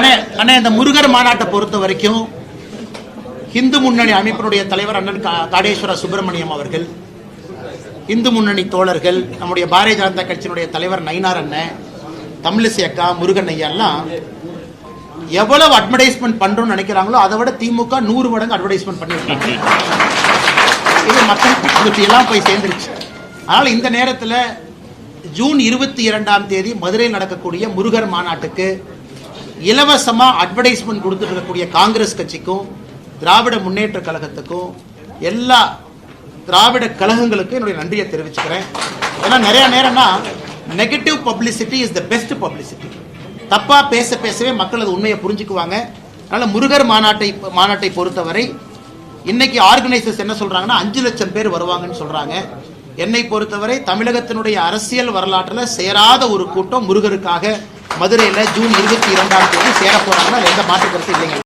அண்ணே இந்த முருகர் மாநாட்டை பொறுத்த வரைக்கும் இந்து முன்னணி அமைப்பினுடைய தலைவர் அண்ணன் காடேஸ்வர சுப்பிரமணியம் அவர்கள், இந்து முன்னணி தோழர்கள், நம்முடைய பாரதிய ஜனதா கட்சியினுடைய தலைவர் நயினார் அண்ணன், தமிழிசை அக்கா, முருகன் ஐயா எல்லாம் எவ்வளவு அட்வர்டைஸ்மெண்ட் பண்றோம்னு நினைக்கிறாங்களோ அதை விட திமுக 100 மடங்கு அட்வர்டைஸ்மெண்ட் பண்ணிருக்காங்க. இது மக்கள் எல்லாம் போய் சேர்ந்துருச்சு. அதனால இந்த நேரத்தில் ஜூன் 22ஆம் தேதி மதுரையில் நடக்கக்கூடிய முருகர் மாநாட்டுக்கு இலவசமா அட்வர்டைஸ்மெண்ட் கொடுத்துட்டு இருக்கக்கூடிய காங்கிரஸ் கட்சிக்கும் திராவிட முன்னேற்ற கழகத்துக்கும் எல்லா திராவிட கழகங்களுக்கும் என்னுடைய நன்றியை தெரிவிச்சுக்கிறேன். ஏன்னா நிறைய நேரம்னா negative publicity is the best publicity. தப்பா பேசவே மக்கள் அது உண்மையை புரிஞ்சுக்குவாங்க. அதனால முருகர் மாநாட்டை பொறுத்தவரை இன்னைக்கு ஆர்கனைசர்ஸ் என்ன சொல்றாங்கன்னா 5 லட்சம் பேர் வருவாங்கன்னு சொல்றாங்க. என்னை பொறுத்தவரை தமிழகத்தினுடைய அரசியல் வரலாற்றில் சேராத ஒரு கூட்டம் முருகருக்காக மதுரையில் ஜூன் 22ஆம் தேதி சேர போறாங்கன்னா எந்த மாற்று கருத்து இல்லைங்க.